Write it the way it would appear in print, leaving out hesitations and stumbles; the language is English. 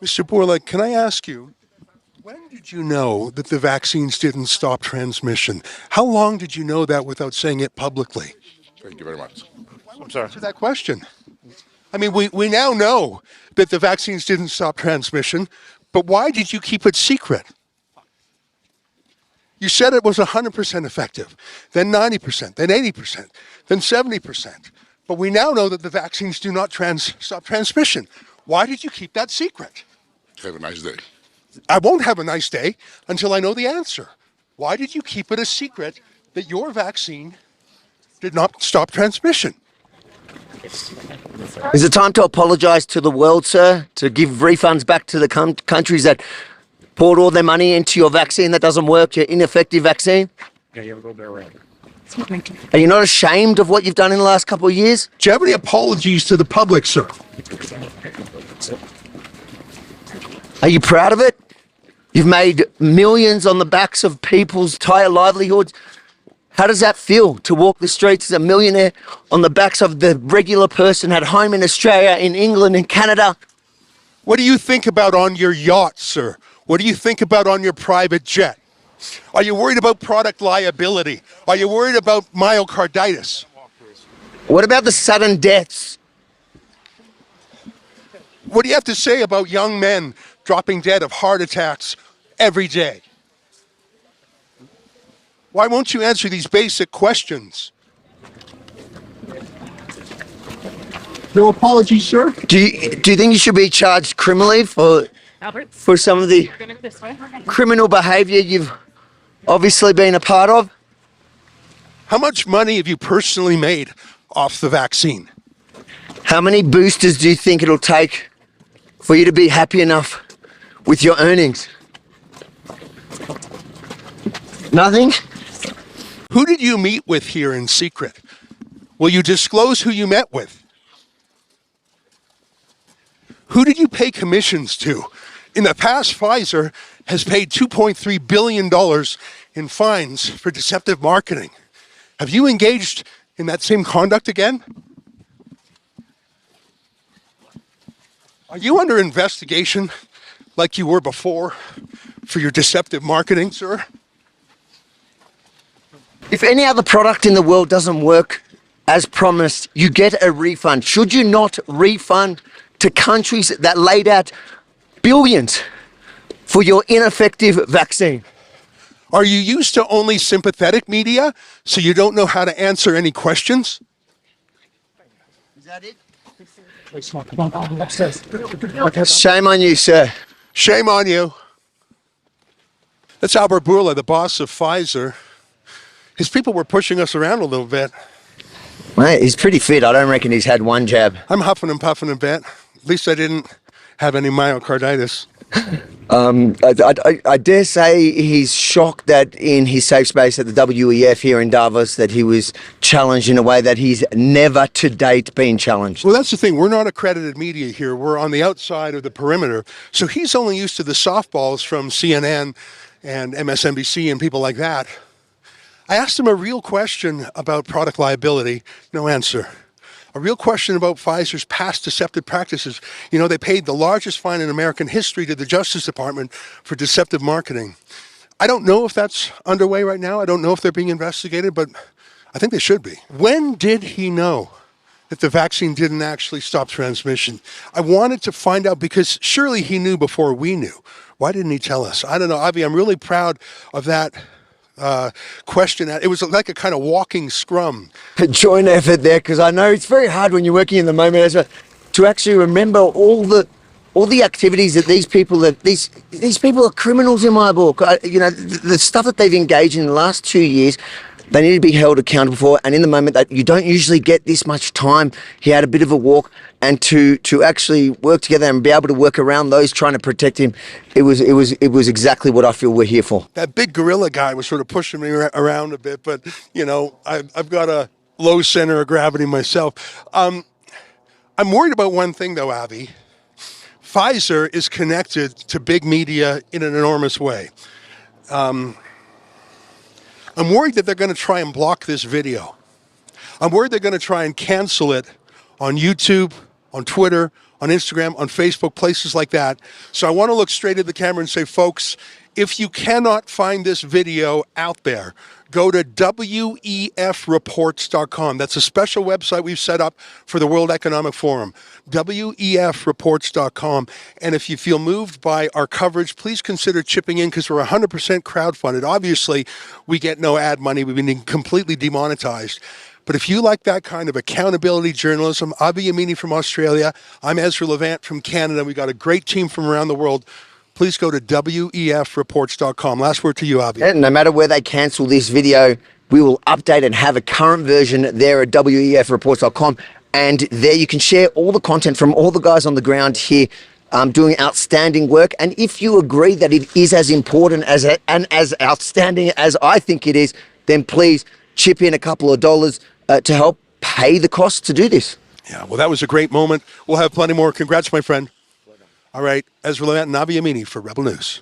Mr. Bourla, can I ask you, when did you know that the vaccines didn't stop transmission? How long did you know that without saying it publicly? Thank you very much. I'm sorry. Answer that question. I mean, we now know that the vaccines didn't stop transmission, but why did you keep it secret? You said it was 100% effective, then 90%, then 80%, then 70%. But we now know that the vaccines do not stop transmission. Why did you keep that secret? Have a nice day. I won't have a nice day until I know the answer. Why did you keep it a secret that your vaccine did not stop transmission? Is it time to apologise to the world, sir? To give refunds back to the countries that poured all their money into your vaccine that doesn't work, your ineffective vaccine? Are you not ashamed of what you've done in the last couple of years? Do you have any apologies to the public, sir? Are you proud of it? You've made millions on the backs of people's entire livelihoods. How does that feel to walk the streets as a millionaire on the backs of the regular person at home in Australia, in England, in Canada? What do you think about on your yacht, sir? What do you think about on your private jet? Are you worried about product liability? Are you worried about myocarditis? What about the sudden deaths? What do you have to say about young men dropping dead of heart attacks every day? Why won't you answer these basic questions? No apologies, sir? Do you think you should be charged criminally for some of the criminal behaviour you've obviously been a part of? How much money have you personally made off the vaccine? How many boosters do you think it'll take for you to be happy enough with your earnings? Nothing? Who did you meet with here in secret? Will you disclose who you met with? Who did you pay commissions to? In the past, Pfizer has paid $2.3 billion in fines for deceptive marketing. Have you engaged in that same conduct again? Are you under investigation like you were before for your deceptive marketing, sir? If any other product in the world doesn't work as promised, you get a refund. Should you not refund to countries that laid out billions for your ineffective vaccine? Are you used to only sympathetic media, so you don't know how to answer any questions? Is that it? Shame on you, sir. Shame on you. That's Albert Bourla, the boss of Pfizer. His people were pushing us around a little bit. Mate, he's pretty fit. I don't reckon he's had one jab. I'm huffing and puffing a bit. At least I didn't have any myocarditis. I dare say he's shocked that in his safe space at the WEF here in Davos that he was challenged in a way that he's never to date been challenged. Well, that's the thing. We're not accredited media here. We're on the outside of the perimeter. So he's only used to the softballs from CNN and MSNBC and people like that. I asked him a real question about product liability. No answer. A real question about Pfizer's past deceptive practices. You know, they paid the largest fine in American history to the Justice Department for deceptive marketing. I don't know if that's underway right now. I don't know if they're being investigated, but I think they should be. When did he know that the vaccine didn't actually stop transmission? I wanted to find out because surely he knew before we knew. Why didn't he tell us? I don't know, Avi, I'm really proud of that question. It was like a kind of walking scrum. A joint effort there, because I know it's very hard when you're working in the moment to actually remember all the activities that these people are criminals in my book. You know, the stuff that they've engaged in the last 2 years, they need to be held accountable for. And in the moment that you don't usually get this much time, he had a bit of a walk, and to actually work together and be able to work around those trying to protect him, it was exactly what I feel we're here for. That big gorilla guy was sort of pushing me around a bit, but you know, I've got a low center of gravity myself. I'm worried about one thing though, Avi. Pfizer is connected to big media in an enormous way. I'm worried that they're going to try and block this video. I'm worried they're going to try and cancel it on YouTube, on Twitter, on Instagram, on Facebook, places like that. So I want to look straight at the camera and say, folks, if you cannot find this video out there, go to wefreports.com. That's a special website we've set up for the World Economic Forum, wefreports.com. And if you feel moved by our coverage, please consider chipping in because we're 100% crowdfunded. Obviously, we get no ad money. We've been completely demonetized. But if you like that kind of accountability journalism, Avi Yamini from Australia, I'm Ezra Levant from Canada. We got a great team from around the world. Please go to wefreports.com. Last word to you, Avi. And no matter where they cancel this video, we will update and have a current version there at wefreports.com. And there you can share all the content from all the guys on the ground here doing outstanding work. And if you agree that it is as important and as outstanding as I think it is, then please chip in a couple of dollars to help pay the cost to do this. Yeah, well, that was a great moment. We'll have plenty more. Congrats, my friend. All right, Ezra Levant and Avi Yamini for Rebel News.